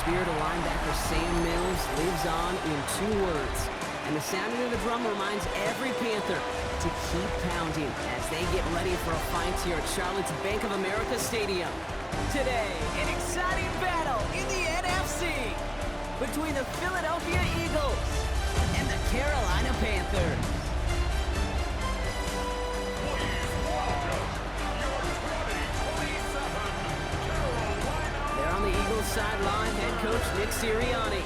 spirit of linebacker Sam Mills lives on in 2 words. And the sounding of the drum reminds every Panther to keep pounding as they get ready for a fight here at Charlotte's Bank of America Stadium. Today, an exciting battle in the NFC between the Philadelphia Eagles and the Carolina Panthers. They're on the Eagles sideline, head coach Nick Sirianni.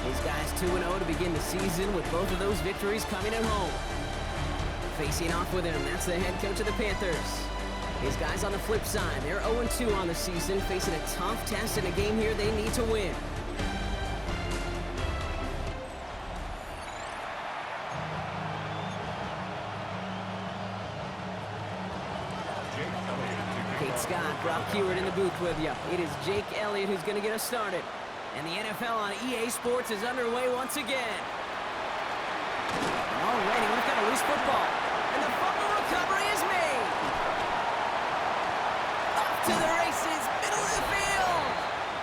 These guys 2-0 to begin the season with both of those victories coming at home. Facing off with him, that's the head coach of the Panthers. His guys on the flip side, they're 0-2 on the season, facing a tough test in a game here they need to win. Kate Scott, Brock Hewitt in the booth with you. It is Jake Elliott who's going to get us started. And the NFL on EA Sports is underway once again. And already we've got a loose football. And the fumble recovery is made. Up to the races, middle of the field.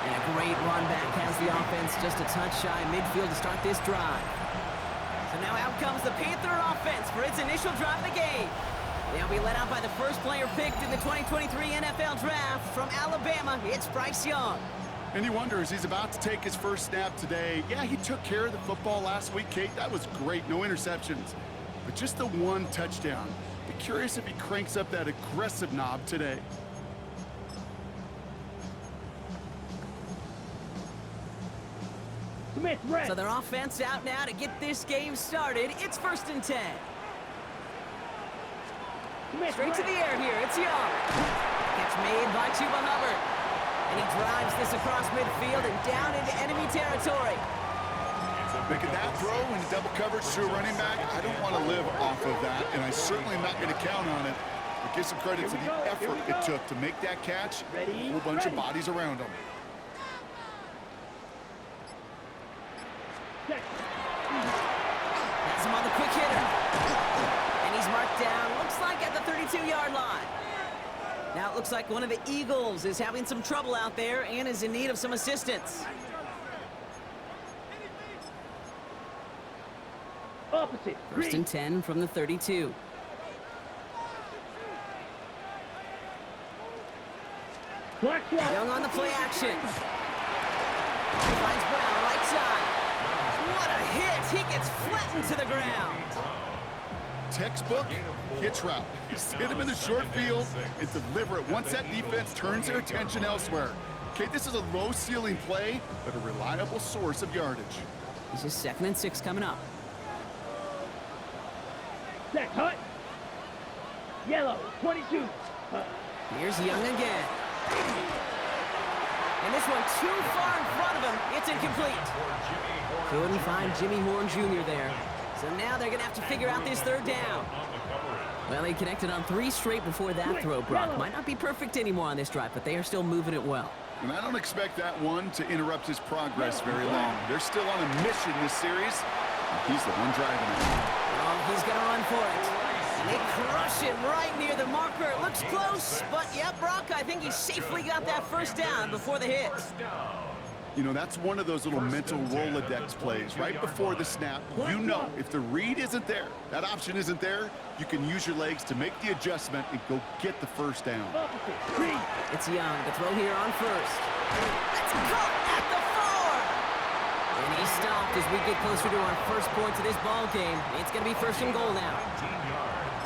And a great run back has the offense just a touch shy midfield to start this drive. So now out comes the Panther offense for its initial drive of the game. They'll be led out by the first player picked in the 2023 NFL Draft from Alabama. It's Bryce Young. And he wonders, he's about to take his first snap today. Yeah, he took care of the football last week, Kate. That was great, no interceptions. But just the 1 touchdown. Be curious if he cranks up that aggressive knob today. So their offense out now to get this game started. It's 1st and 10. Straight to the air here, it's Young. Gets made by Chuba Hubbard. And he drives this across midfield and down into enemy territory. Making that throw into double coverage to a running back, I don't want to live off of that, and I certainly am not going to count on it. But give some credit to the effort it took to make that catch. A whole bunch of bodies around him. That's him on the quick hitter. And he's marked down, looks like at the 32-yard line. Now it looks like one of the Eagles is having some trouble out there and is in need of some assistance. Opposite. 1st and 10 from the 32. Young on the play action. He finds Brown right side. What a hit! He gets flattened to the ground. Textbook hitch route. Just hit him in the short field and deliver it once that defense turns their attention elsewhere. Okay, this is a low ceiling play, but a reliable source of yardage. This is 2nd and 6 coming up. Set, cut. Yellow, 22. Here's Young again. And this one too far in front of him. It's incomplete. Couldn't find Jimmy Horn Jr. there. So now they're going to have to figure out this 3rd down. Well, they connected on 3 straight before that throw, Brock. Might not be perfect anymore on this drive, but they are still moving it well. And I don't expect that one to interrupt his progress very long. They're still on a mission this series. He's the one driving it. Oh, he's going to run for it. And they crush him right near the marker. It looks close, but yeah, Brock, I think he safely got that 1st down before the hit. You know, that's one of those little mental Rolodex plays. Right before the snap, you know if the read isn't there, that option isn't there, you can use your legs to make the adjustment and go get the 1st down. It's Young to throw here on 1st. That's caught at the 4. And he stopped as we get closer to our first points of this ball game. It's going to be 1st and goal now.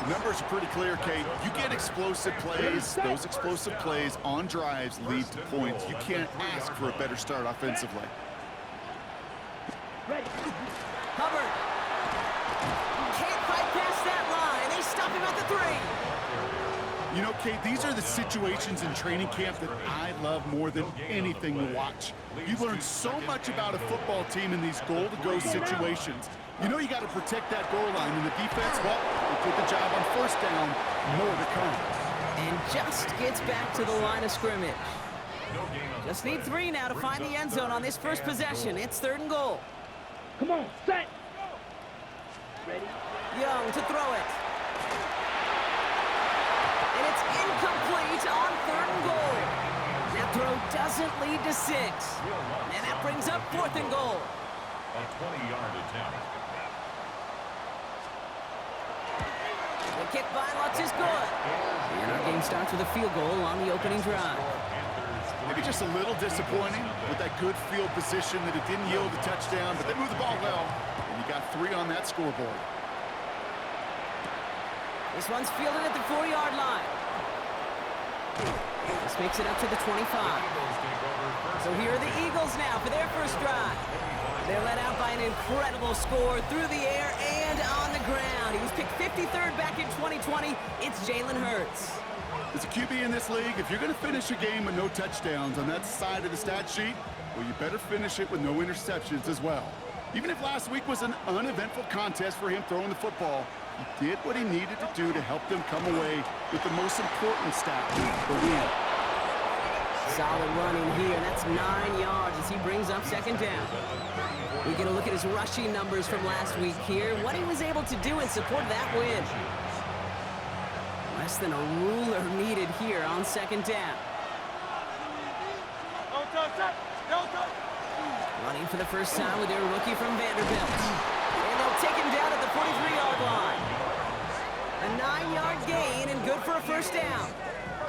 The numbers are pretty clear, Kate. You get explosive plays. Those explosive plays on drives lead to points. You can't ask for a better start offensively. Hubbard. Can't bypass that line. They stop him at the 3. You know, Kate, these are the situations in training camp that I love more than anything to watch. You learn so much about a football team in these goal-to-go situations. You know you got to protect that goal line, and the defense, well, they did the job on 1st down. More to come. And just gets back to the line of scrimmage. Just need 3 now to find the end zone on this first possession. It's 3rd and goal. Come on, set. Ready? Young to throw it. And it's incomplete on 3rd and goal. That throw doesn't lead to 6. And that brings up 4th and goal. A 20-yard attempt. The kick by Lutz is good. And our game starts with a field goal on the opening drive. Maybe just a little disappointing with that good field position that it didn't yield a touchdown, but they moved the ball well, and you got 3 on that scoreboard. This one's fielded at the 4-yard line. This makes it up to the 25. So here are the Eagles now for their first drive. They're led out by an incredible score through the air and on the ground. He was picked 53rd back in 2020. It's Jalen Hurts. As a QB in this league, if you're going to finish a game with no touchdowns on that side of the stat sheet, well, you better finish it with no interceptions as well. Even if last week was an uneventful contest for him throwing the football, he did what he needed to do to help them come away with the most important stat, the win. Solid running here. That's 9 yards as he brings up 2nd down. We get a look at his rushing numbers from last week here. What he was able to do in support of that win. Less than a ruler needed here on 2nd down. Running for the first time with their rookie from Vanderbilt. And they'll take him down at the 43-yard line. A 9-yard gain and good for a first down.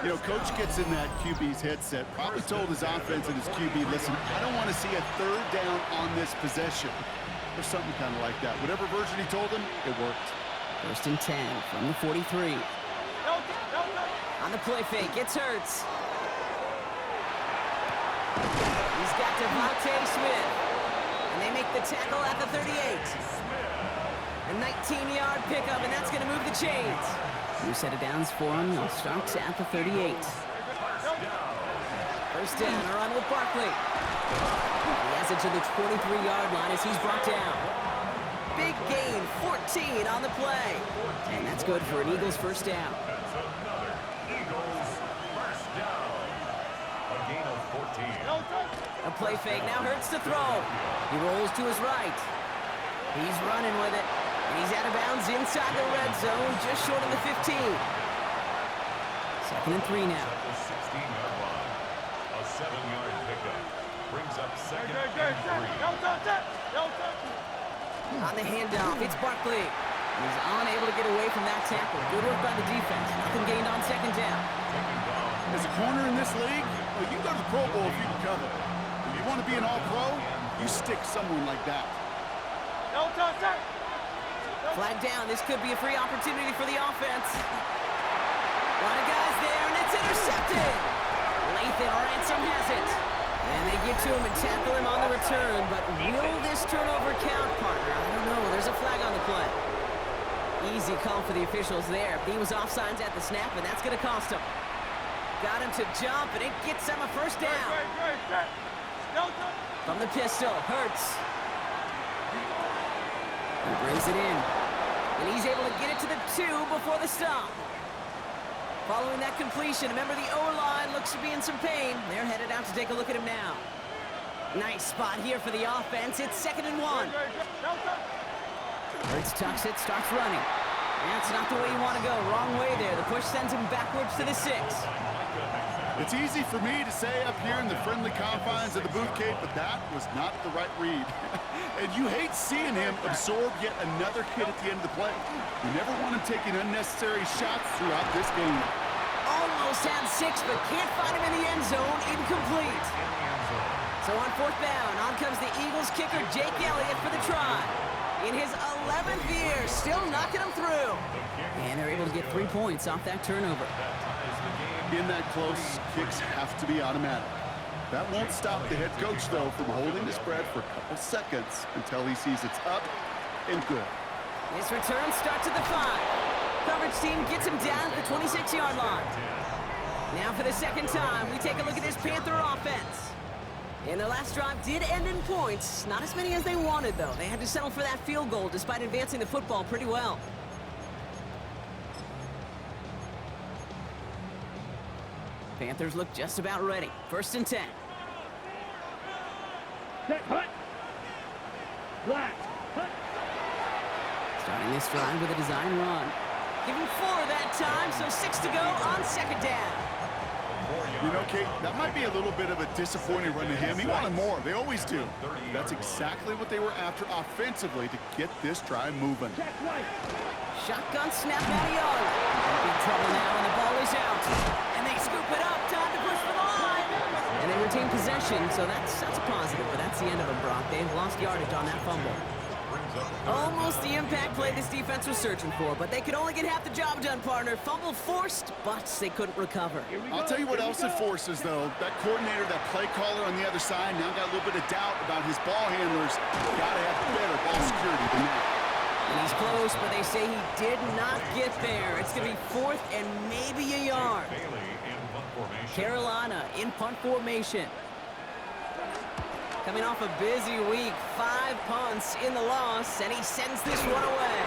You know, Coach gets in that QB's headset, probably told his offense and his QB, listen, I don't want to see a 3rd down on this possession. Or something kind of like that. Whatever version he told him, it worked. 1st and 10 from the 43. On the play fake, it's Hurts. He's got Devontae Smith. And they make the tackle at the 38. A 19-yard pickup, and that's going to move the chains. New set of downs for him. They'll start at the 38. First down, a run with Barkley. He has it to the 23-yard line as he's brought down. Big gain, 14 on the play. And that's good for an Eagles first down. A play fake, now Hurts to throw. He rolls to his right. He's running with it. And he's out of bounds inside the red zone, just short of the 15. 2nd and 3 now. A 7-yard pickup brings up 2nd and 3. On the handoff, it's Barkley. He's unable to get away from that tackle. Good work by the defense. Nothing gained on 2nd down. As a corner in this league, well, you go to the Pro Bowl if you can cover. If you want to be an All-Pro, you stick someone like that. Flag down. This could be a free opportunity for the offense. A lot of guys there, and it's intercepted. Lathan Ransom has it. And they get to him and tackle him on the return. But will this turnover count, partner? I don't know. There's a flag on the play. Easy call for the officials there. He was offsides at the snap, and that's going to cost him. Got him to jump, and it gets him a first down. From the pistol, Hurts. He brings it in. And he's able to get it to the 2 before the stop. Following that completion, remember the O-line looks to be in some pain. They're headed out to take a look at him now. Nice spot here for the offense. It's 2nd and 1. Hurts tucks it, starts running. That's not the way you want to go. Wrong way there. The push sends him backwards to the 6. It's easy for me to say up here in the friendly confines of the booth, Kate, but that was not the right read. And you hate seeing him absorb yet another hit at the end of the play. You never want him taking unnecessary shots throughout this game. Almost had 6, but can't find him in the end zone. Incomplete. So on 4th down, on comes the Eagles kicker, Jake Elliott, for the try. In his 11th year, still knocking him through. And they're able to get 3 points off that turnover. In that close, kicks have to be automatic. That won't stop the head coach, though, from holding the spread for a couple seconds until he sees it's up and good. This return starts at the 5. Coverage team gets him down at the 26-yard line. Now for the 2nd time, we take a look at this Panther offense. And their last drive did end in points. Not as many as they wanted, though. They had to settle for that field goal despite advancing the football pretty well. Panthers look just about ready. 1st and 10. Set, hut. Black, hut. Starting this drive with a design run. Give him 4 that time, so 6 to go on 2nd down. You know, Kate, that might be a little bit of a disappointing run to him. He wanted more. They always do. That's exactly what they were after offensively to get this drive moving. Shotgun snap out of Young. Big trouble now, and the ball is out. And they scoop it up. Time to push for the line. And they retain possession, so that's a positive. But that's the end of it, Brock. They've lost yardage on that fumble. Almost the impact play this defense was searching for, but they could only get half the job done, partner. Fumble forced, but they couldn't recover. I'll tell you what else it forces, though. That coordinator, that play caller on the other side, now got a little bit of doubt about his ball handlers. Got to have better ball security than that. And he's close, but they say he did not get there. It's going to be 4th and maybe a yard. Carolina in punt formation. Coming off a busy week, 5 punts in the loss, and he sends this one away.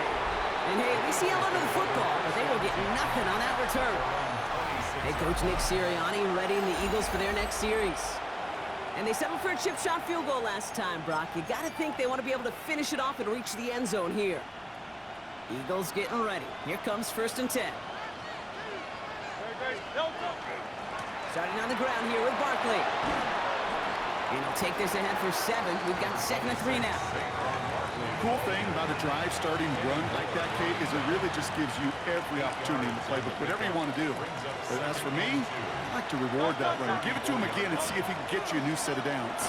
And hey, we see him under the football, but they will get nothing on that return. Head coach Nick Sirianni readying the Eagles for their next series. And they settled for a chip shot field goal last time, Brock. You got to think they want to be able to finish it off and reach the end zone here. Eagles getting ready. Here comes 1st and 10. Starting on the ground here with Barkley. And he'll take this ahead for 7. We've got 2nd and 3 now. Cool thing about a drive starting run like that, Kate, is it really just gives you every opportunity in the playbook, whatever you want to do. But as for me, I like to reward that runner. Give it to him again and see if he can get you a new set of downs.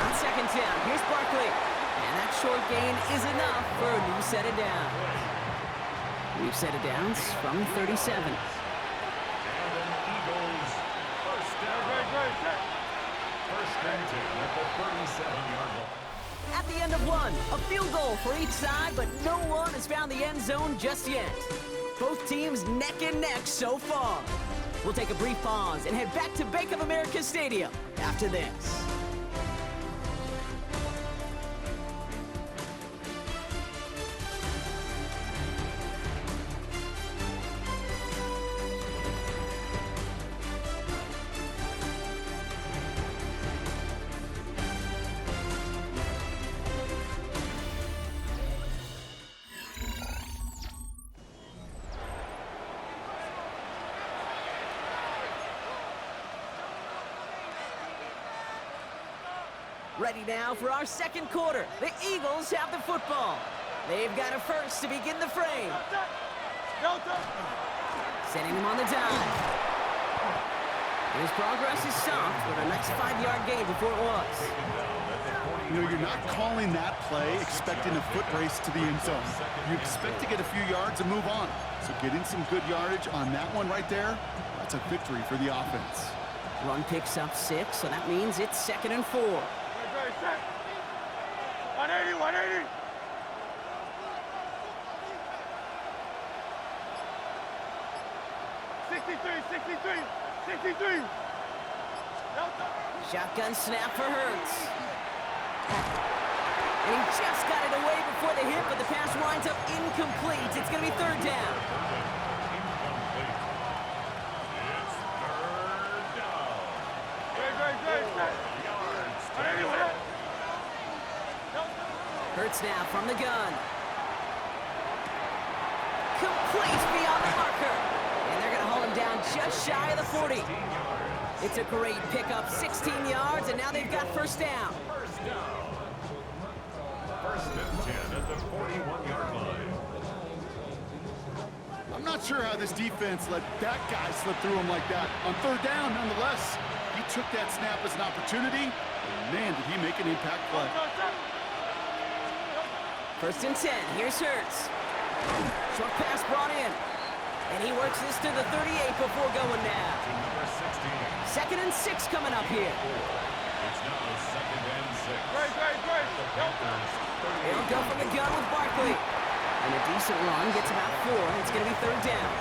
On 2nd down, here's Barkley. And that short gain is enough for a new set of downs. New set of downs from 37. At the end of one, a field goal for each side, but no one has found the end zone just yet. Both teams neck and neck so far. We'll take a brief pause and head back to Bank of America Stadium after this. Ready now for our 2nd quarter. The Eagles have the football. They've got a first to begin the frame. Setting him on the dive. His progress is stopped with a nice 5-yard gain before it was. You know, you're not calling that play expecting a foot race to the end zone. You expect to get a few yards and move on. So getting some good yardage on that one right there, that's a victory for the offense. Run picks up 6, so that means it's 2nd and 4. 180, 180. 63. Shotgun snap for Hurts. And he just got it away before the hit, but the pass winds up incomplete. It's going to be 3rd down. Hurts now from the gun. Complete beyond the marker. And they're going to haul him down just shy of the 40. It's a great pickup, 16 yards, and now they've got 1st down. 1st and 10 at the 41-yard line. I'm not sure how this defense let that guy slip through him like that. On 3rd down, nonetheless, he took that snap as an opportunity, and man, did he make an impact play. 1st and 10, here's Hurts. Short pass brought in. And he works this to the 38 before going down. 2nd and 6 coming up here. It's now 2nd and 6. They'll go from the gun with Barkley. And a decent run gets about 4. It's going to be 3rd down.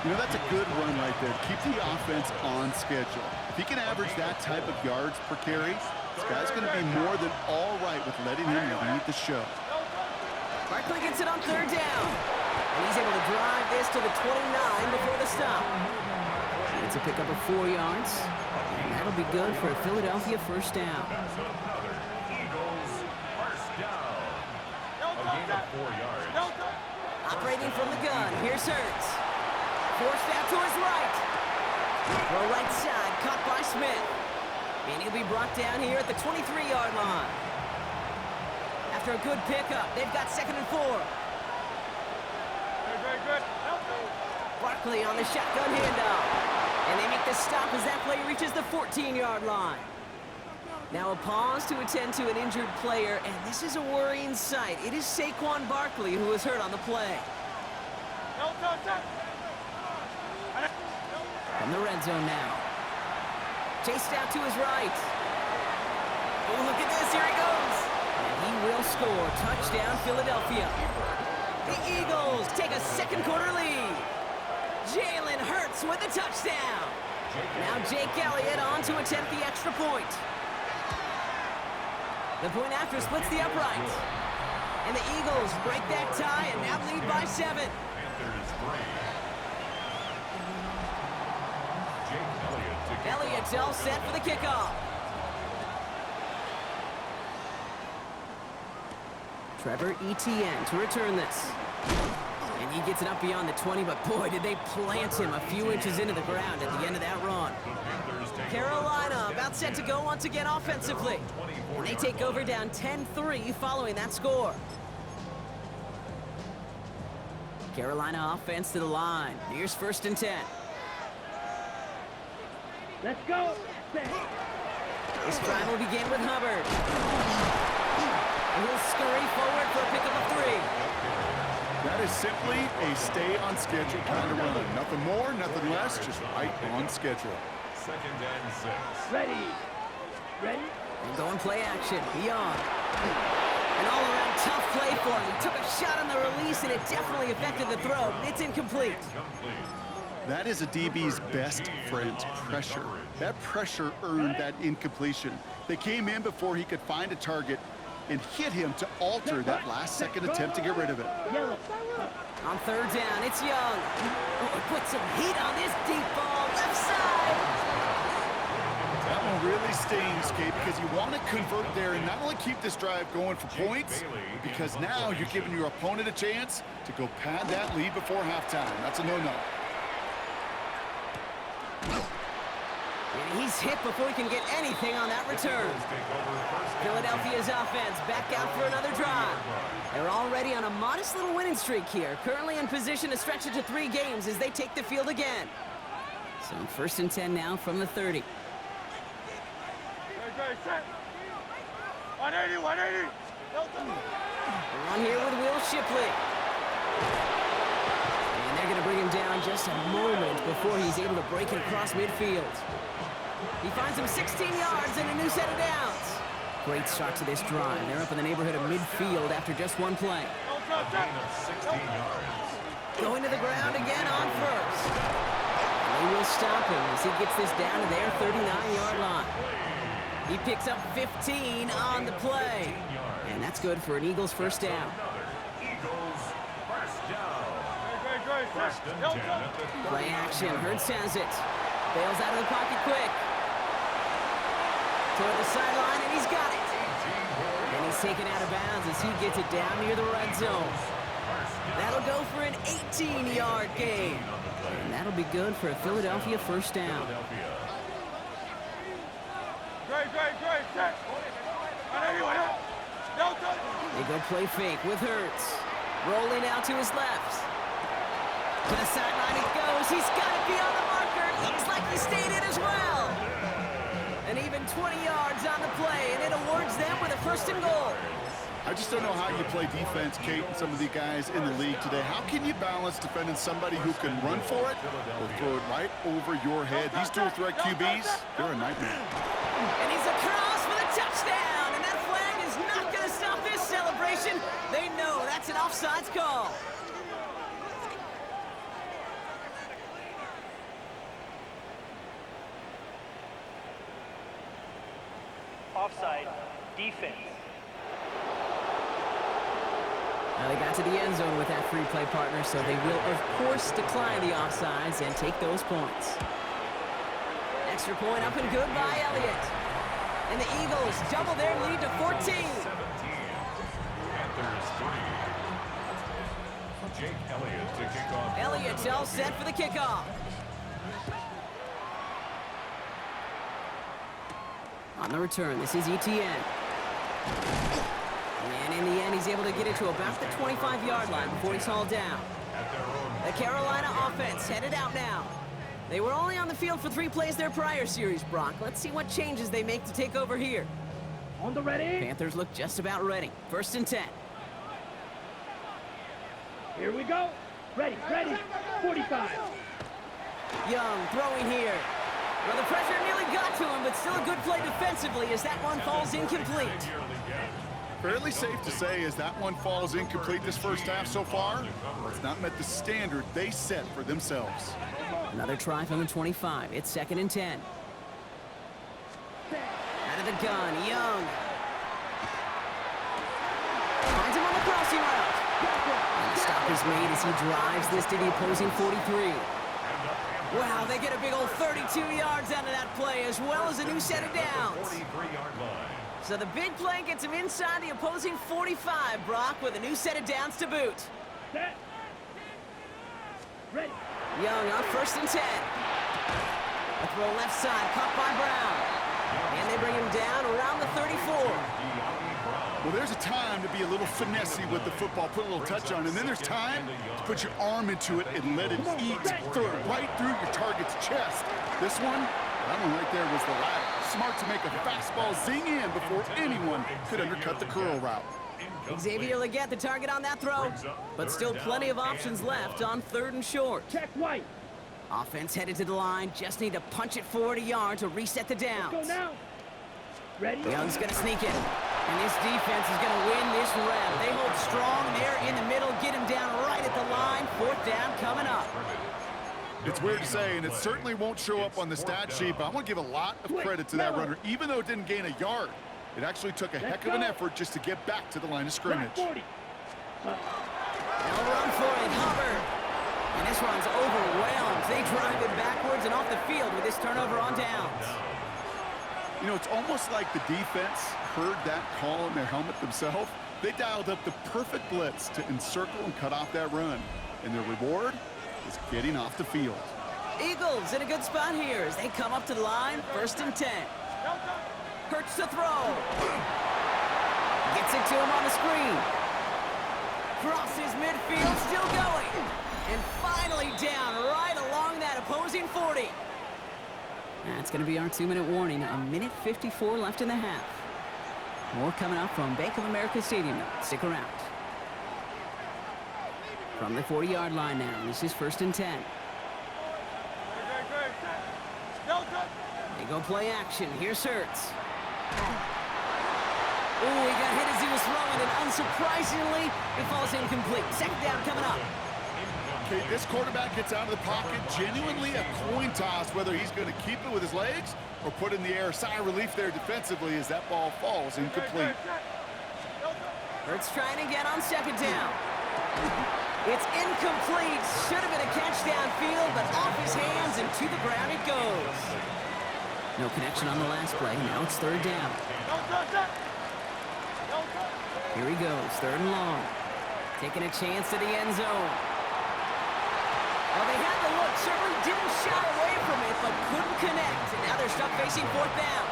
You know, that's a good run right there. Keep the offense on schedule. If he can average that type of yards per carry, this guy's going to be more than all right with letting him lead the show. Barkley gets it on 3rd down. And he's able to drive this to the 29 before the stop. It's a pickup of 4 yards. And that'll be good for a Philadelphia 1st down. Eagles 1st down. A gain of 4 yards. Operating from the gun, here's Hurts. Forced out to his right. Throw right side, caught by Smith. And he'll be brought down here at the 23-yard line. After a good pickup, they've got 2nd and 4. Good. Barkley on the shotgun handoff. And they make the stop as that play reaches the 14-yard line. Now a pause to attend to an injured player, and this is a worrying sight. It is Saquon Barkley who was hurt on the play. From the red zone now. Chased out to his right. Oh, look at this. Here he goes. And he will score. Touchdown, Philadelphia. The Eagles take a second quarter lead. Jalen Hurts with a touchdown. Now Jake Elliott on to attempt the extra point. The point after splits the uprights. And the Eagles break that tie and now lead by 7. Panthers 3. Jake Elliott. Elliott's all set for the kickoff. Trevor Etienne to return this. And he gets it up beyond the 20, but boy, did they plant him a few inches into the ground at the end of that run. Carolina about set to go once again offensively. And they take over down 10-3 following that score. Carolina offense to the line. Here's 1st and 10. Let's go. This drive will begin with Hubbard. And he'll scurry forward for a pickup of 3. That is simply a stay-on-schedule kind of run. Nothing more, nothing less, just right on schedule. 2nd and 6. Ready. And going play action. Beyond. An all-around tough play for him. He took a shot on the release, and it definitely affected the throw. It's incomplete. That is a DB's best friend, pressure. That pressure earned that incompletion. They came in before he could find a target and hit him to alter that last-second attempt to get rid of it. On 3rd down, it's Young. Oh, put some heat on this deep ball. Left side. That one really stings, Kate, because you want to convert there and not only keep this drive going for points, because now you're giving your opponent a chance to go pad that lead before halftime. That's a no-no. And he's hit before he can get anything on that return. Philadelphia's offense back out for another drive. They're already on a modest little winning streak here, currently in position to stretch it to 3 games as they take the field again. So 1st and 10 now from the 30. 180. We're on here with Will Shipley. And they're going to bring him down just a moment before he's able to break it across midfield. He finds him 16 yards and a new set of downs. Great start to this drive. They're up in the neighborhood of midfield after just one play. A gain of 16 yards. Going to the ground again on 1st. And they will stop him as he gets this down to their 39-yard line. He picks up 15 on the play. And that's good for an Eagles 1st down. Eagles 1st down. 1st and 10 at the Play action. Hurts has it. Bails out of the pocket quick. Toward the sideline, and he's got it. And he's taken out of bounds as he gets it down near the red zone. That'll go for an 18-yard gain. And that'll be good for a Philadelphia 1st down. They go play fake with Hurts. Rolling out to his left. To the sideline it goes. He's got it beyond the marker. Looks like he stayed in as well. And even 20 yards on the play, and it awards them with a 1st and goal. I just don't know how you play defense, Kate, and some of the guys in the league today. How can you balance defending somebody who can run for it or throw it right over your head? These dual threat QBs, they're a nightmare. And he's across for the touchdown, and that flag is not going to stop this celebration. They know that's an offsides call. Offside, defense. Now they got to the end zone with that free play partner, so they will, of course, decline the offsides and take those points. Extra point up and good by Elliott. And the Eagles double their lead to 14. 17. Panthers 3. Jake Elliott to kick off. Elliott's all set for the kickoff. On the return, this is ETN. And in the end, he's able to get it to about the 25-yard line before he's hauled down. The Carolina offense headed out now. They were only on the field for 3 plays their prior series, Brock. Let's see what changes they make to take over here. On the ready. Panthers look just about ready. 1st and 10. Here we go. Ready, ready. 45. Young throwing here. Well, the pressure nearly got to him, but still a good play defensively as that one falls incomplete. Fairly safe to say as that one falls incomplete this first half so far, it's not met the standard they set for themselves. Another try from the 25. It's 2nd and 10. Out of the gun, Young. Finds him on the crossing route. And the stop is made as he drives this to the opposing 43. Wow, they get a big old 32 yards out of that play, as well as a new set of downs. 43-yard line. So the big play gets him inside the opposing 45, Brock, with a new set of downs to boot. Set. Ready. Young on 1st and 10. A throw left side, caught by Brown. And they bring him down around the 34. Well, there's a time to be a little finessey with the football, put a little touch on, and then there's time to put your arm into it and let it eat through right through your target's chest. This one, that one right there was the latter. Smart to make a fastball zing in before anyone could undercut the curl route. Xavier Legette the target on that throw, but still plenty of options left on 3rd and short. Check White. Offense headed to the line, just need to punch it forward a yard to reset the Go downs. now. Ready. Young's gonna sneak in, and this defense is gonna win this rep. They hold strong there in the middle, get him down right at the line. 4th down coming up. It's weird to say, and it certainly won't show up on the stat sheet, but I want to give a lot of credit to that runner. Even though it didn't gain a yard, it actually took a heck of an effort just to get back to the line of scrimmage. 40. They'll run for it, Hubbard. And this one's overwhelmed. They drive it backwards and off the field with this turnover on downs. You know, it's almost like the defense heard that call in their helmet themselves. They dialed up the perfect blitz to encircle and cut off that run. And their reward is getting off the field. Eagles in a good spot here as they come up to the line. 1st and 10. Hurts to throw. Gets it to him on the screen. Crosses midfield, still going. And finally down right along that opposing 40. That's going to be our 2-minute warning. 1:54 left in the half. More coming up from Bank of America Stadium. Stick around. From the 40-yard line now, this is 1st and 10. They go play action. Here's Hurts. Oh, he got hit as he was throwing, and unsurprisingly, it falls incomplete. 2nd down coming up. Okay, this quarterback gets out of the pocket, genuinely a coin toss, whether he's going to keep it with his legs or put in the air. Sigh of relief there defensively as that ball falls incomplete. Hurts trying to get on 2nd down. It's incomplete. Should have been a catch downfield, but off his hands and to the ground it goes. No connection on the last play. Now it's 3rd down. Here he goes, 3rd and long. Taking a chance to the end zone. Well, they had the look, certainly didn't shy away from it, but couldn't connect. And now they're stuck facing 4th down.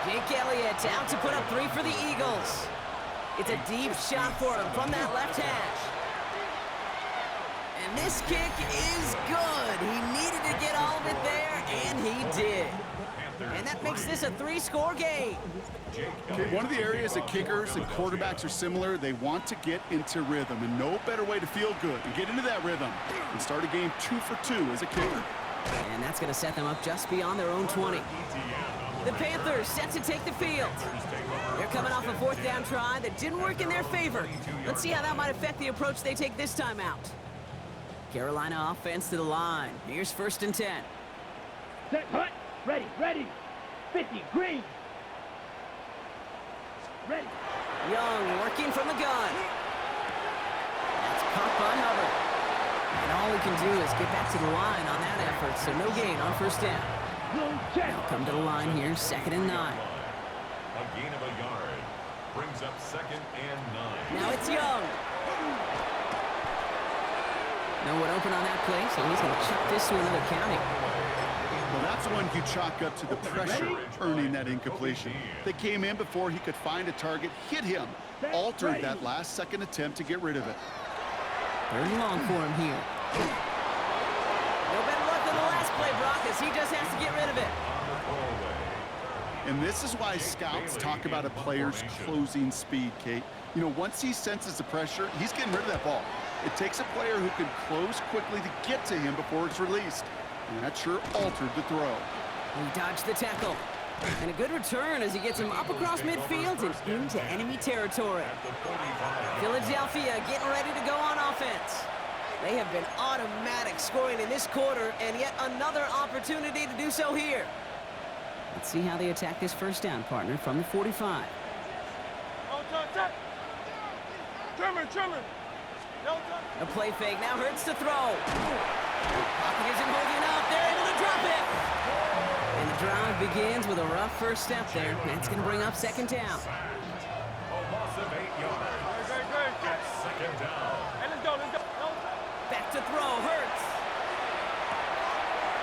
Jake Elliott out to put up 3 for the Eagles. It's a deep shot for him from that left hash. And this kick is good. He needed to get all of it there, and he did. And that makes this a 3-score game. Okay, one of the areas that kickers and quarterbacks are similar, they want to get into rhythm, and no better way to feel good and get into that rhythm and start a game 2 for 2 as a kicker. And that's going to set them up just beyond their own 20. The Panthers set to take the field. They're coming off a 4th down try that didn't work in their favor. Let's see how that might affect the approach they take this time out. Carolina offense to the line. Here's 1st and 10. Set, hut. Ready, ready. 50, green. Ready. Young working from the gun. That's caught by Hubbard. And all he can do is get back to the line on that effort, so no gain on 1st down. Blue check. Now come to the line here, 2nd and 9. A gain of a yard. Brings up 2nd and 9. Now it's Young. No one open on that play, so he's going to chuck this to another county. Well, That's one you chalk up to the pressure earning that incompletion. They came in before he could find a target, hit him, altered that last-second attempt to get rid of it. Third and long for him here. No better luck than the last play, Brock, as he just has to get rid of it. And this is why scouts talk about a player's closing speed, Kate. You know, once he senses the pressure, he's getting rid of that ball. It takes a player who can close quickly to get to him before it's released. And that sure altered the throw. He dodged the tackle. And a good return as he gets him up across midfield and into enemy territory. Philadelphia getting ready to go on offense. They have been automatic scoring in this quarter, and yet another opportunity to do so here. Let's see how they attack this first down, partner, from the 45. A play fake, now Hurts to throw. Pocket isn't holding up, they're able to drop it. And the drive begins with a rough first step there. That's going to bring up second down. A loss of 8 yards. That's second down. Back to throw, Hurts.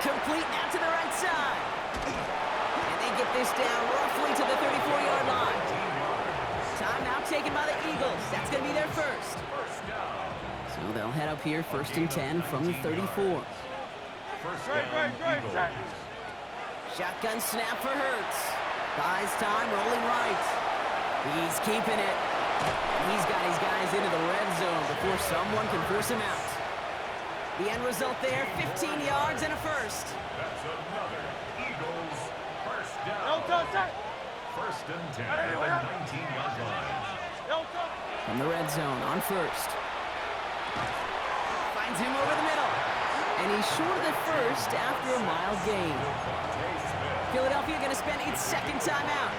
Complete now to the right side. And they get this down roughly to the 34-yard line. Timeout taken by the Eagles. That's going to be their first. So they'll head up here, 1st and 10 from the 34. Shotgun snap for Hurts. Buys time, rolling right. He's keeping it. He's got his guys into the red zone before someone can force him out. The end result there, 15 yards and a first. That's another Eagles first down. First and 10 at the 19-yard line. From the red zone on first. Finds him over the middle. And he's short of the first after a mile gain. Philadelphia going to spend its second timeout.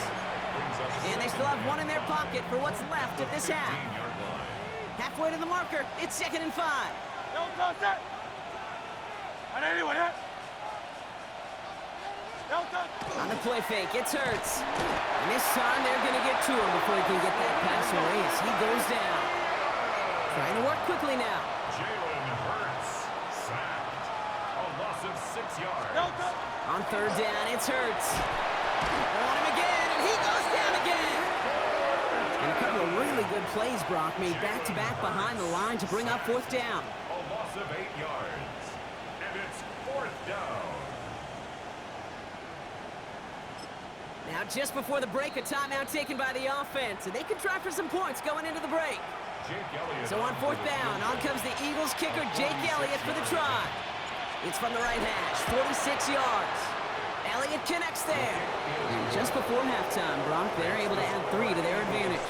And they still have one in their pocket for what's left of this half. Halfway to the marker, it's 2nd and 5. On the play fake, it's Hurts. And this time they're going to get to him before he can get that pass away as he goes down. Trying to work quickly now. Jalen Hurts sacked. A loss of 6 yards. On third down, it's Hurts. They want him again, and he goes down again. And a couple of really good plays, Brock, made back-to-back behind the line to bring up 4th down. A loss of 8 yards. And it's 4th down. Now, just before the break, a timeout taken by the offense, and they could try for some points going into the break. So on 4th down, on comes the Eagles kicker, Jake Elliott, for the try. It's from the right hash, 46 yards. Elliott connects there. And just before halftime, Brock, they're able to add 3 to their advantage.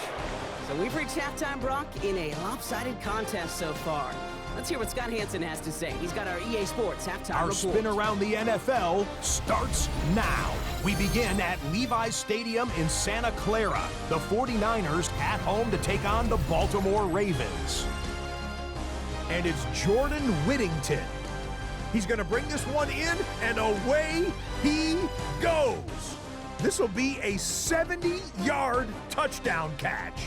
So we've reached halftime, Brock, in a lopsided contest so far. Let's hear what Scott Hansen has to say. He's got our EA Sports halftime Our report. spin around the NFL starts now. We begin at Levi's Stadium in Santa Clara. The 49ers at home to take on the Baltimore Ravens. And it's Jordan Whittington. He's going to bring this one in, and away he goes. This will be a 70-yard touchdown catch.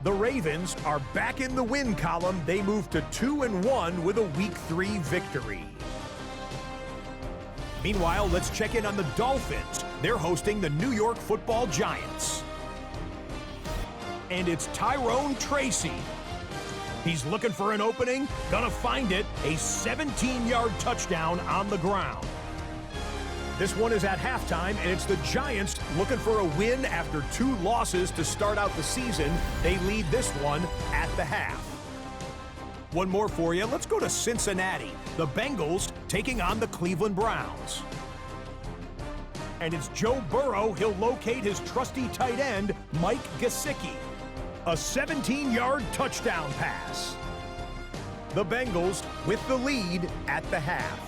The Ravens are back in the win column. They move to 2-1 with a Week 3 victory. Meanwhile, let's check in on the Dolphins. They're hosting the New York Football Giants. And it's Tyrone Tracy. He's looking for an opening, gonna find it, a 17-yard touchdown on the ground. This one is at halftime, and it's the Giants looking for a win after 2 losses to start out the season. They lead this one at the half. One more for you. Let's go to Cincinnati. The Bengals taking on the Cleveland Browns. And it's Joe Burrow. He'll locate his trusty tight end, Mike Gesicki. A 17-yard touchdown pass. The Bengals with the lead at the half.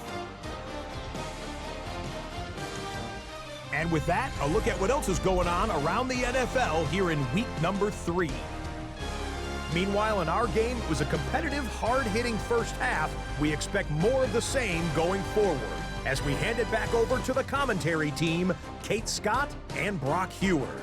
And with that, a look at what else is going on around the NFL here in week number 3. Meanwhile, in our game, it was a competitive, hard-hitting first half. We expect more of the same going forward as we hand it back over to the commentary team, Kate Scott and Brock Hewer.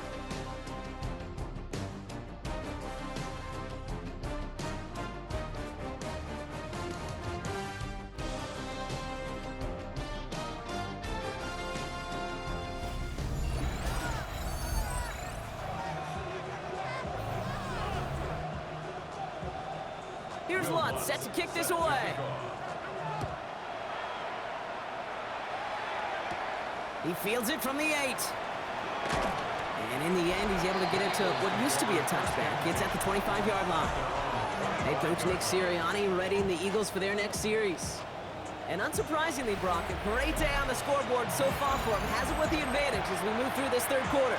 Here's Lutz, set to kick this away. He fields it from the 8. And in the end, he's able to get it to what used to be a touchback. It's at the 25-yard line. Head coach Nick Sirianni readying the Eagles for their next series. And unsurprisingly, Brock, a great day on the scoreboard so far for him. Has it with the advantage as we move through this third quarter.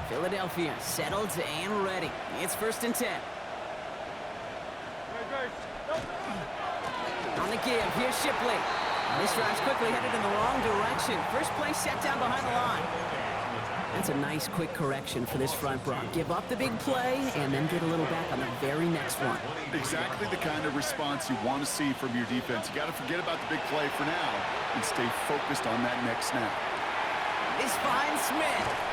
Philadelphia settled and ready. It's 1st and 10. On the give, here's Shipley. This drive's quickly headed in the wrong direction. First play set down behind the line. That's a nice quick correction for this front, Brock. Give up the big play and then get a little back on the very next one. Exactly the kind of response you want to see from your defense. You got to forget about the big play for now and stay focused on that next snap. This finds Smith.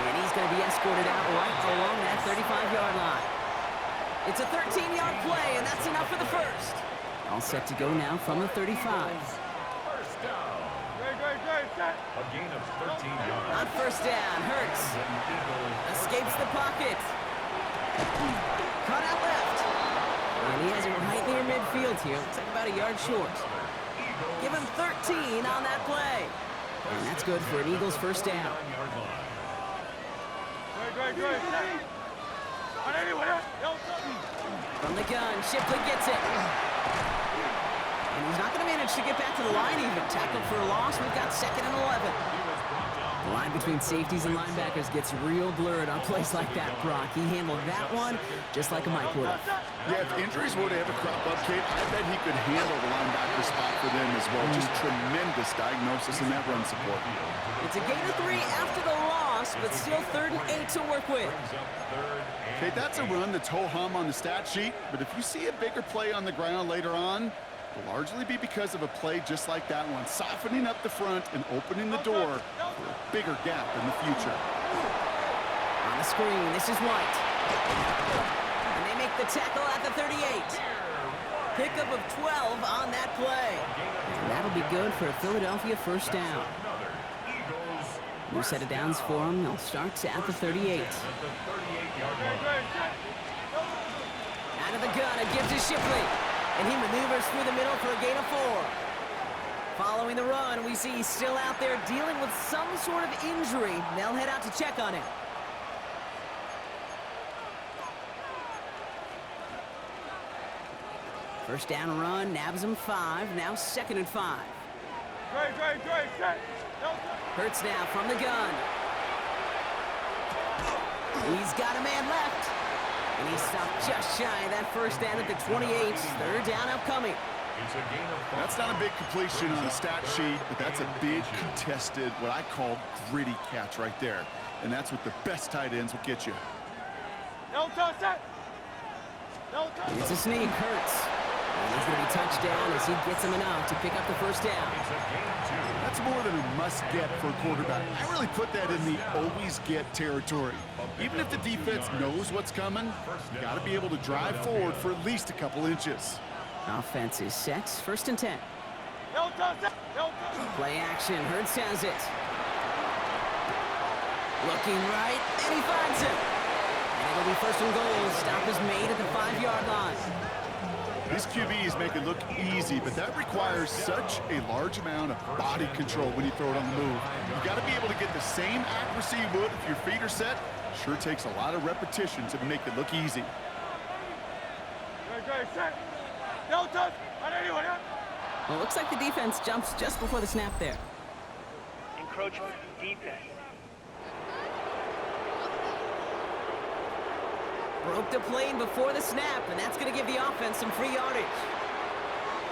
And he's going to be escorted out right along that 35-yard line. It's a 13-yard play, and that's enough for the first. All set to go now from the 35. First down. A gain of 13 yards. On first down, Hurts escapes the pocket. Caught out left. And he has it right near midfield here. Looks like about a yard short. Give him 13 on that play. And that's good for an Eagles first down. From the gun, Shipley gets it. And he's not going to manage to get back to the line even. Tackled for a loss. We've got 2nd and 11. The line between safeties and linebackers gets real blurred on plays like that, Brock. He handled that one just like a Mike would have. Yeah, if injuries were to ever crop up, Kate, I bet he could handle the linebacker spot for them as well. Just tremendous diagnosis in that run support. It's a gain of 3 after the loss, but still 3rd and 8 to work with. Kate, that's a run that's ho-hum on the stat sheet, but if you see a bigger play on the ground later on, will largely be because of a play just like that one, softening up the front and opening the door for a bigger gap in the future. On the screen, this is White. And they make the tackle at the 38. Pickup of 12 on that play. And that'll be good for a Philadelphia first down. New set of downs for them. They'll start at the 38. Out of the gun, it gives to Shipley. And he maneuvers through the middle for a gain of 4. Following the run, we see he's still out there dealing with some sort of injury. They'll head out to check on him. First down run, nabs him 5. Now 2nd and 5. Hurts now from the gun. He's got a man left. And he stopped just shy of that first down at the 28. 3rd down upcoming. That's not a big completion on the stat sheet, but that's a big contested, what I call gritty catch right there. And that's what the best tight ends will get you. It's a sneak, Hurts. And he's going to be touched down as he gets him enough to pick up the first down. That's more than a must-get for a quarterback. I really put that in the always-get territory. Even if the defense knows what's coming, you got to be able to drive forward for at least a couple inches. Offense is set. 1st and 10. Play action. Hurts has it. Looking right, and he finds him. And it'll be 1st and goal. Stop is made at the 5-yard line. These QBs make it look easy, but that requires such a large amount of body control when you throw it on the move. You got to be able to get the same accuracy you would if your feet are set. Sure takes a lot of repetition to make it look easy. Well, it looks like the defense jumps just before the snap there. Encroachment, defense. Broke the plane before the snap, and that's going to give the offense some free yardage.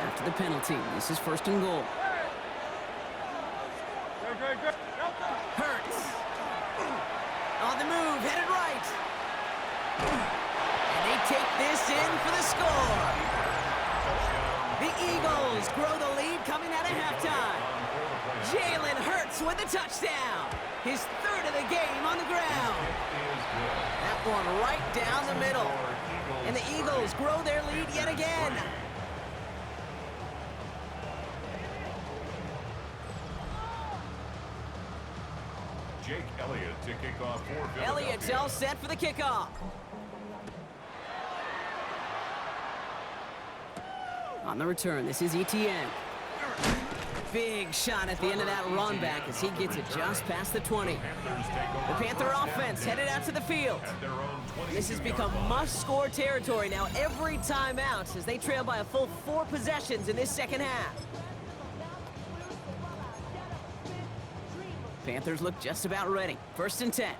After the penalty, this is 1st and goal. Hurts. On the move, headed right. And they take this in for the score. The Eagles grow the lead coming out of halftime. Jalen Hurts with the touchdown. His 3rd of the game on the ground. That one right down the middle. And the Eagles grow their lead yet again. Jake Elliott to kick off for Philadelphia. Elliott's all set for the kickoff. On the return, this is Etienne. Big shot at the end of that run back as he gets it just past the 20. The Panther offense headed out to the field. This has become must-score territory now every time out as they trail by a full 4 possessions in this second half. Panthers look just about ready. 1st and 10.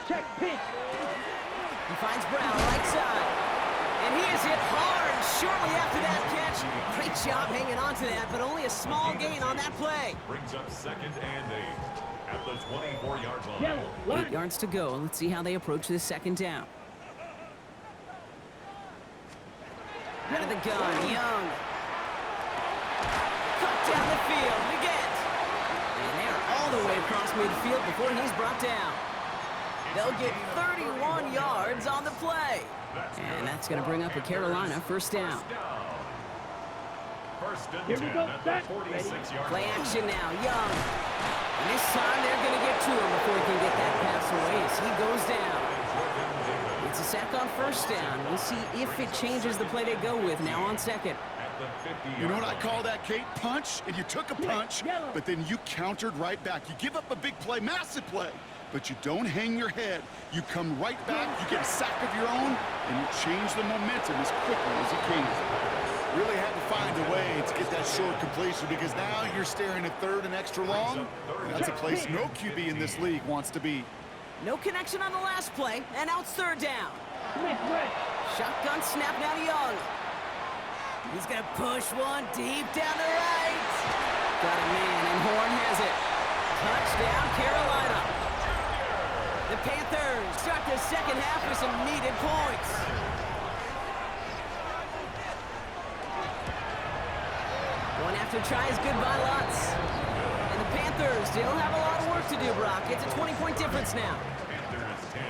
Check pitch. He finds Brown right side. And he is hit hard shortly after that catch. Great job hanging on to that, but only a small gain on that play. Brings up 2nd and 8 at the 24-yard line. 8 yards to go. Let's see how they approach this 2nd down. Out of the gun, Young. Cut down the field, Leggett. And they're all the way across midfield before he's brought down. They'll get 31 yards on the play. And that's going to bring up a Carolina 1st down. First and Here we 10 go, at set, the 46-yard Play line. action now, Young. And this time they're going to get to him before he can get that pass away as he goes down. It's a sack on 1st down. We'll see if it changes the play they go with now on 2nd. You know what I call that, Kate? Punch, and you took a punch, but then you countered right back. You give up a big play, massive play, but you don't hang your head. You come right back, you get a sack of your own, and you change the momentum as quickly as you can. Really had to find a way to get that short completion because now you're staring at 3rd and extra long. That's a place no QB in this league wants to be. No connection on the last play, and now it's 3rd down. Left. Shotgun snap now to Young. He's going to push one deep down the right. Got a man, and Horn has it. Touchdown, Carolina. The Panthers start the 2nd half with some needed points. One after try is good by Lutz. And the Panthers still have a lot of work to do, Brock. It's a 20-point difference now. Panthers 10.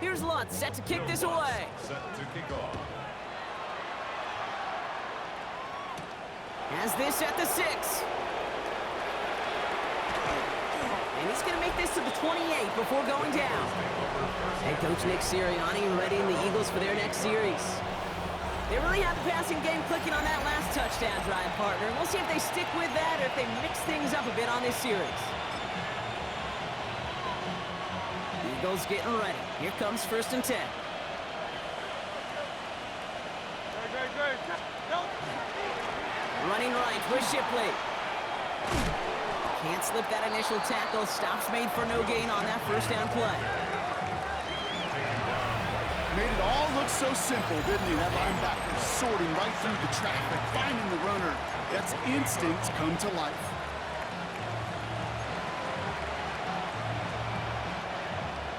Here's Lutz set to kick this away. Set to kick off. Has this at the 6. And he's going to make this to the 28 before going down. Head coach Nick Sirianni readying the Eagles for their next series. They really have the passing game clicking on that last touchdown drive, partner. We'll see if they stick with that or if they mix things up a bit on this series. Eagles getting ready. Here comes 1st and 10. Running right with Shipley. Can't slip that initial tackle. Stops made for no gain on that 1st down play. Made it all look so simple, didn't he? That linebacker sorting right through the traffic, finding the runner. That's instinct come to life.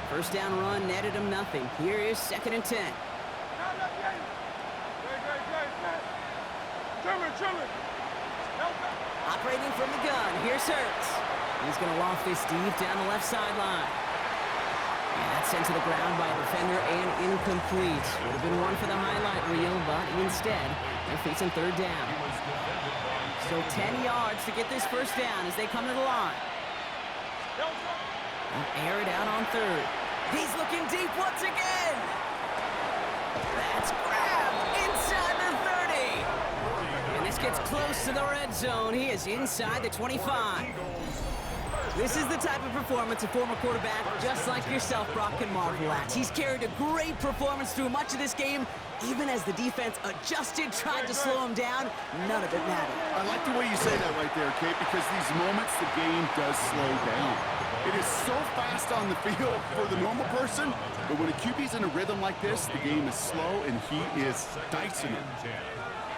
First down run netted him nothing. Here is 2nd and 10. Operating from the gun, here's Hurts. He's going to loft this deep down the left sideline. And that's sent to the ground by a defender and incomplete. Would have been one for the highlight reel, but instead, they're facing 3rd down. So 10 yards to get this 1st down as they come to the line. They'll air it out on 3rd. He's looking deep once again. That's grabbed inside the 30. And this gets close to the red zone. He is inside the 25. This is the type of performance a former quarterback just like yourself, Brock, can marvel at. He's carried a great performance through much of this game. Even as the defense adjusted, tried to slow him down, none of it mattered. I like the way you say that right there, Kate, because these moments the game does slow down. It is so fast on the field for the normal person, but when a QB's in a rhythm like this, the game is slow and he is dicing it.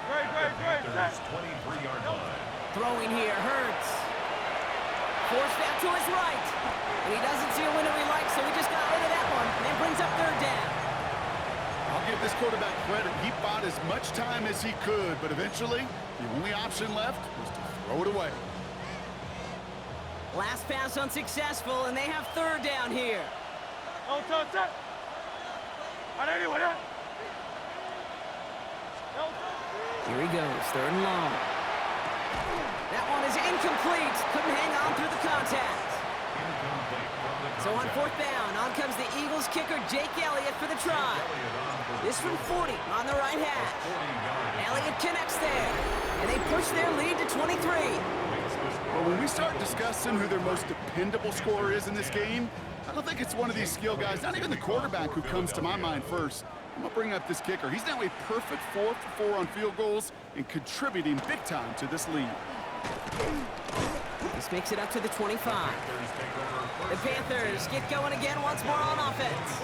Panthers 23-yard line. Throwing here, Hurts. Forced out to his right. And he doesn't see a window he likes, so he just got rid of that one. And it brings up 3rd down. I'll give this quarterback credit. He bought as much time as he could, but eventually, the only option left was to throw it away. Last pass unsuccessful, and they have 3rd down here. Here he goes, 3rd and long. That one is incomplete. Couldn't hang on through the contact. So on 4th down, on comes the Eagles kicker, Jake Elliott, for the try. This from 40 on the right hash. Elliott connects there, and they push their lead to 23. Well, when we start discussing who their most dependable scorer is in this game, I don't think it's one of these skill guys, not even the quarterback, who comes to my mind first. I'm going to bring up this kicker. He's now a perfect 4 for 4 on field goals and contributing big time to this lead. This makes it up to the 25. The Panthers get going again once more on offense.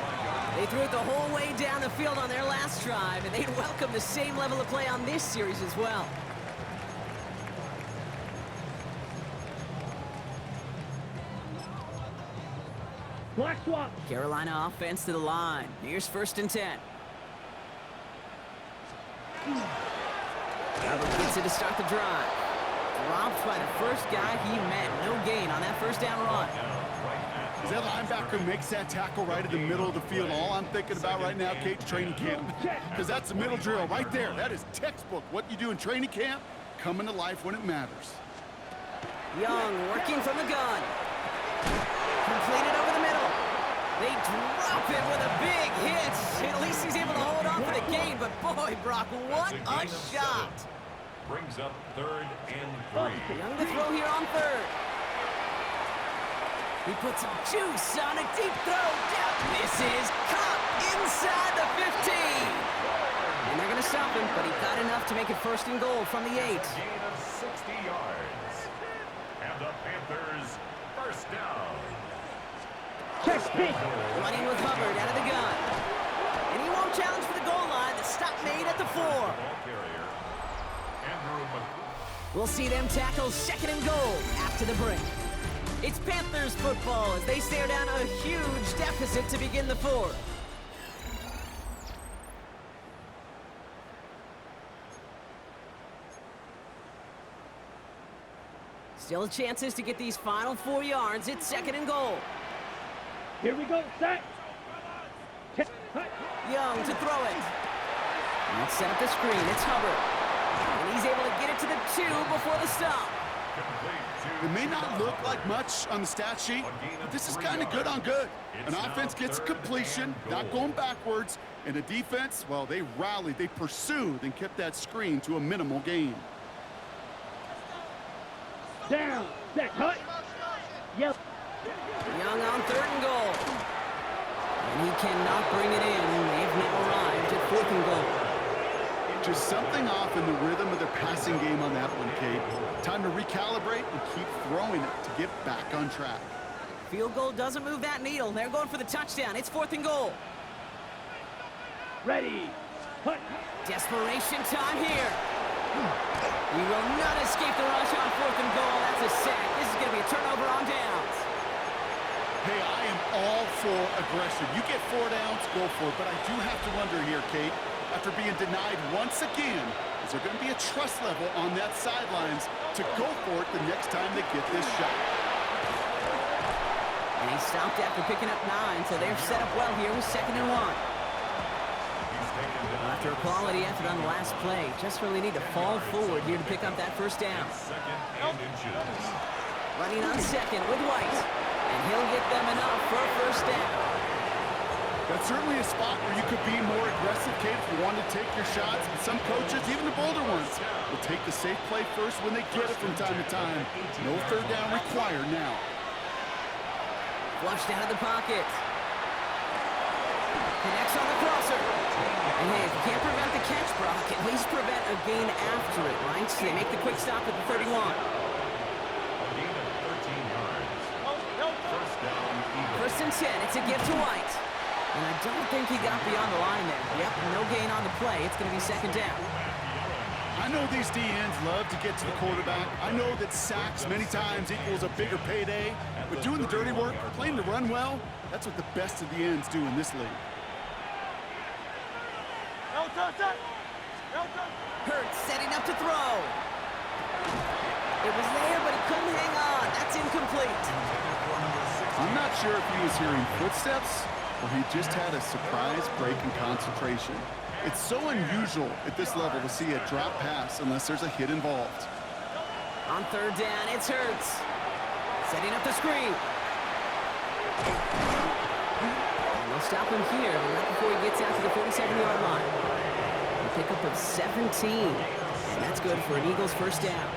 They threw it the whole way down the field on their last drive, and they'd welcome the same level of play on this series as well. Black swap. Carolina offense to the line. Here's 1st and 10. Albert gets it to start the drive. Dropped by the first guy he met. No gain on that 1st down run. As that linebacker makes that tackle right in the middle of the field, all I'm thinking about right now, Kate, training camp. Because that's the middle drill right there. That is textbook. What you do in training camp, coming to life when it matters. Young working from the gun. Completed over the middle. They drop it with a big hit. At least he's able to hold on for the gain. But boy, Brock, what a shot. Brings up 3rd and 3. Young to throw here on 3rd. He puts some juice on a deep throw. Down misses. Caught inside the 15. And they're going to stop him, but he got enough to make it 1st and goal from the 8. Gain of 60 yards. And the Panthers 1st down. Check pitch. Running with Hubbard out of the gun. And he won't challenge for the goal line. The stop made at the 4. We'll see them tackle 2nd and goal after the break. It's Panthers football as they stare down a huge deficit to begin the 4th. Still chances to get these final 4 yards. It's 2nd and goal. Here we go, set. Young to throw it. Let's set up the screen. It's Hubbard. And he's able to get it to the 2 before the stop. It may not look like much on the stat sheet, but this is kind of good on good. An offense gets a completion, not going backwards, and a defense, well, they rallied, they pursued, and kept that screen to a minimal gain. Down, set, cut. Yep. Young on 3rd and goal. And he cannot bring it in. They've now arrived at 4th and goal. Just something off in the rhythm of their passing game on that one, Kate. Time to recalibrate and keep throwing it to get back on track. Field goal doesn't move that needle. They're going for the touchdown. It's 4th and goal. Ready. Cut. Desperation time here. He will not escape the rush on 4th and goal. That's a sack. This is going to be a turnover on downs. Hey, I am all for aggression. You get 4 downs, go for it. But I do have to wonder here, Kate, after being denied once again, is there going to be a trust level on that sidelines to go for it the next time they get this shot? And he stopped after picking up 9, so they're set up well here with 2nd and 1. After a quality effort on the last play, just really need to fall forward here to pick up that 1st down. Running on 2nd with White, and he'll get them enough for a 1st down. That's certainly a spot where you could be more aggressive, Kate, if you want to take your shots. But some coaches, even the bolder ones, will take the safe play first when they get it from time to time. No 3rd down required now. Flushed out of the pocket. Connects on the crosser. And hey, if you can't prevent the catch, Brock, at least prevent a gain after it, right? So they make the quick stop at the 31. A gain of 13 yards. 1st down, Eagles. 1st and 10. It's a give to White. And I don't think he got beyond the line there. Yep, no gain on the play. It's going to be 2nd down. I know these DNs love to get to the quarterback. I know that sacks many times equals a bigger payday. But doing the dirty work, playing to run well, that's what the best of the ends do in this league. Hurts setting up to throw. It was there, but he couldn't hang on. That's incomplete. I'm not sure if he was hearing footsteps where he just had a surprise break in concentration. It's so unusual at this level to see a drop pass unless there's a hit involved. On third down, it's Hurts. Setting up the screen. And they'll stop him here right before he gets out to the 47-yard line. A pickup of 17. And that's good for an Eagles first down.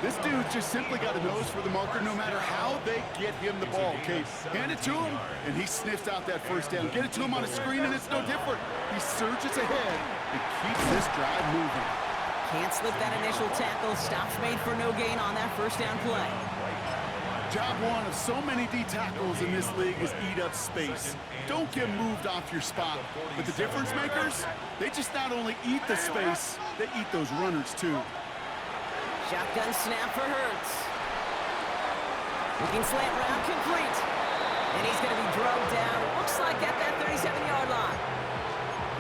This dude just simply got a nose for the marker no matter how they get him the ball. Okay, hand it to him, and he sniffs out that first down. Get it to him on a screen, and it's no different. He surges ahead and keeps this drive moving. Can't slip that initial tackle. Stops made for no gain on that first down play. Job one of so many D tackles in this league is eat up space. Don't get moved off your spot. But the difference makers, they just not only eat the space, they eat those runners too. Shotgun snap for Hurts. Looking slant route complete. And he's going to be drugged down. Looks like at that 37-yard line.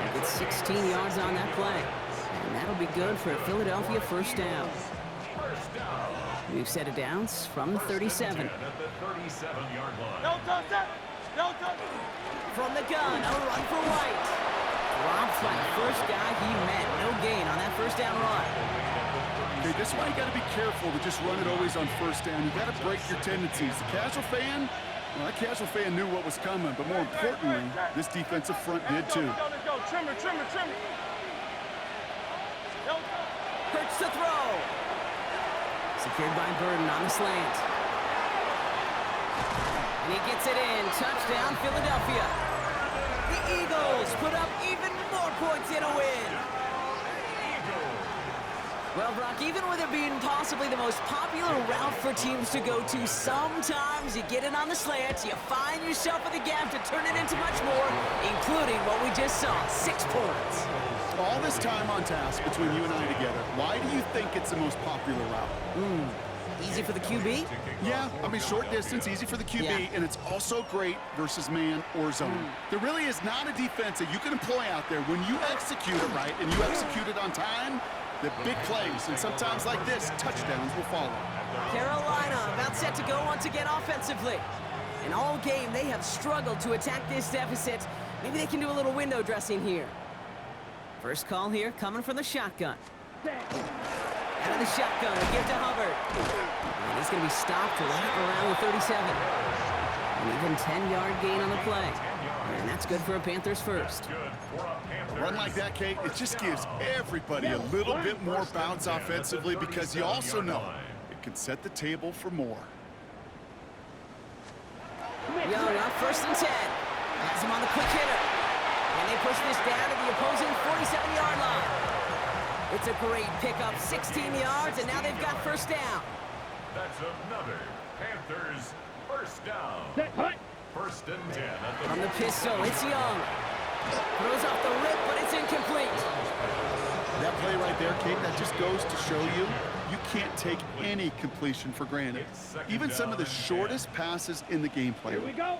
And gets 16 yards on that play. And that'll be good for a Philadelphia first down. We've set it down from the 37. From the gun, a run for White. Dropped by the first guy he met. No gain on that first down run. Okay, this is why you got to be careful to just run it always on first down. You got to break your tendencies. The casual fan, well, that casual fan knew what was coming, but more importantly, this defensive front did too. Let's go. Trimmer. Hurts to throw. Secured by Burden on the slant. And he gets it in. Touchdown, Philadelphia. The Eagles put up even more points in a win. Well, Brock, even with it being possibly the most popular route for teams to go to, sometimes you get it on the slant, you find yourself in the gap to turn it into much more, including what we just saw, 6 points. All this time on task between you and I together, why do you think it's the most popular route? Easy for the QB? Yeah, I mean, short distance, easy for the QB, Yeah. and it's also great versus man or zone. There really is not a defense that you can employ out there when you execute it right and you execute it on time. The big plays, and sometimes like this, touchdowns will follow. Carolina about set to go once again offensively. And all game, they have struggled to attack this deficit. Maybe they can do a little window dressing here. First call here, coming from the shotgun. Out of the shotgun, a give to Hubbard. And he's going to be stopped right around the 37. An even 10-yard gain on the play. And that's good for a Panthers first. A run like that, Kate, it just gives everybody a little bit more bounce offensively because you also know it can set the table for more. Young up first and 10. Has him on the quick hitter. And they push this down to the opposing 47-yard line. It's a great pickup, 16 yards, and now they've got first down. That's another Panthers first down. Set, hut. First and 10 at the From the pistol, it's Young. Throws off the rip, but it's incomplete. That play right there, Kate, that just goes to show you can't take any completion for granted. Even some of the shortest passes in the gameplay. Here we go.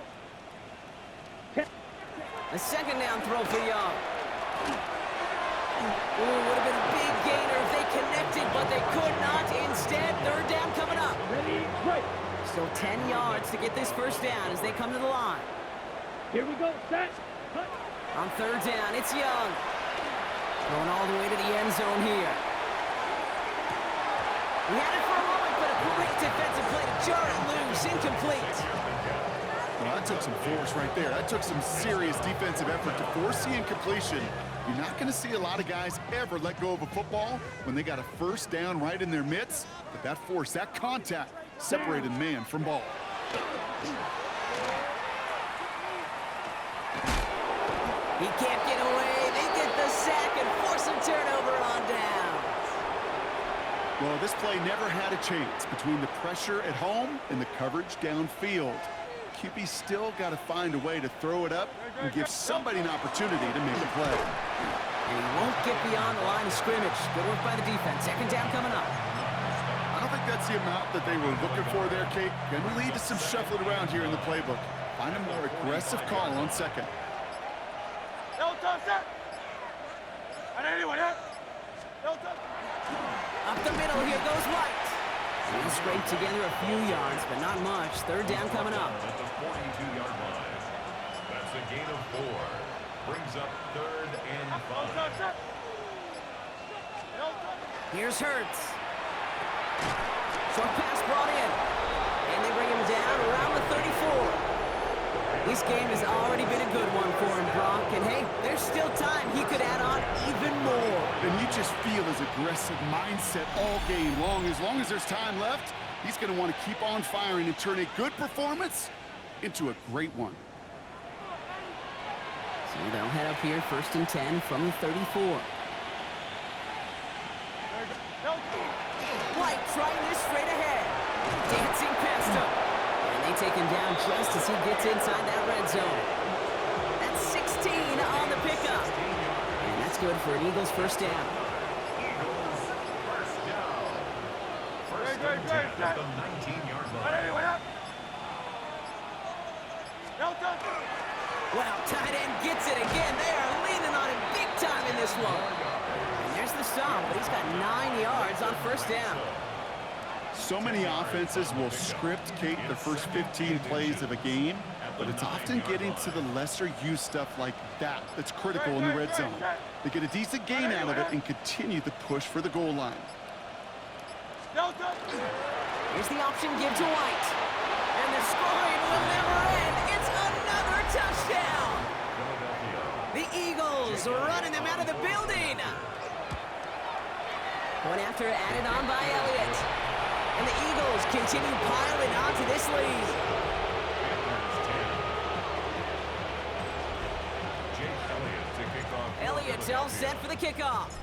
A second down throw for Young. Ooh, would have been a big gainer if they connected, but they could not. Instead, third down coming up. Ready, right. Still 10 yards to get this first down as they come to the line. Here we go. Set. Cut. On third down, it's Young. Going all the way to the end zone here. We had it for a moment, but a great defensive play to jar it loose. Incomplete. Well, that took some force right there. That took some serious defensive effort to force the incompletion. You're not going to see a lot of guys ever let go of a football when they got a first down right in their midst. But that force, that contact, separated man from ball. He can't get away. They get the sack and force a turnover on down. Well, this play never had a chance between the pressure at home and the coverage downfield. QB still got to find a way to throw it up and give somebody an opportunity to make a play. And he won't get beyond the line of scrimmage. Good work by the defense. Second down coming up. I don't think that's the amount that they were looking for there, Kate. Going to lead to some shuffling around here in the playbook. Find a more aggressive call on second. Up the middle, here goes White. He'll scrape together a few yards, but not much. Third down coming up. At the 42-yard line. That's It's a gain of 4. Brings up 3rd and 5. Here's Hurts. Short pass brought in. And they bring him down around the 34. This game has already been a good one for him, Brock. And hey, there's still time. He could add on even more. And you just feel his aggressive mindset all game long. As long as there's time left, he's going to want to keep on firing and turn a good performance into a great one. So they'll head up here, 1st and 10 from the 34. White trying this straight ahead. Dancing past him. And they take him down just as he gets inside that red zone. That's 16 on the pickup. And that's good for an Eagles 1st down. Eagles first down. 1st and 10 at the 19-yard line. Wow, tight end gets it again. They are leaning on him big time in this one. And there's the stop, but he's got 9 yards on 1st down. So many offenses will script Kate the first 15 plays of a game, but it's often getting to the lesser used stuff like that that's critical in the red zone. They get a decent gain out of it and continue the push for the goal line. Here's the option give to White. And the scoring will never end. It's another touchdown. The Eagles running them out of the building. One after added on by Elliott. And the Eagles continue piling onto this lead. Elliott's all set for the kickoff.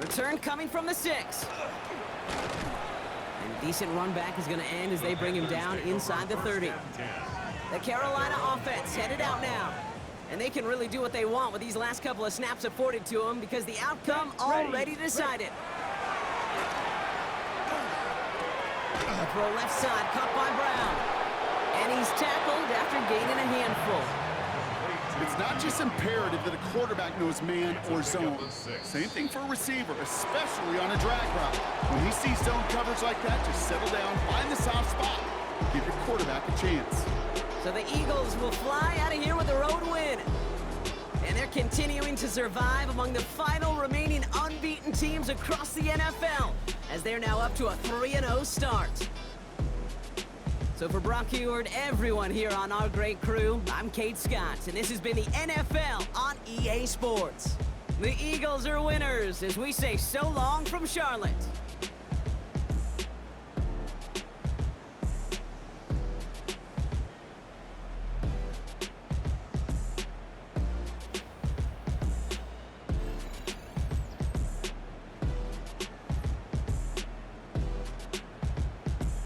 Return coming from the 6. And a decent run back is going to end as they bring him down inside the 30. The Carolina offense headed out now. And they can really do what they want with these last couple of snaps afforded to them because the outcome already decided. A throw left side, caught by Brown. And he's tackled after gaining a handful. It's not just imperative that a quarterback knows man or zone. Same thing for a receiver, especially on a drag route. When he sees zone coverage like that, just settle down, find the soft spot, and give your quarterback a chance. So the Eagles will fly out of here with a road win. And they're continuing to survive among the final remaining unbeaten teams across the NFL, as they're now up to a 3-0 start. So for Brock Huard, everyone here on our great crew, I'm Kate Scott, and this has been the NFL on EA Sports. The Eagles are winners as we say so long from Charlotte.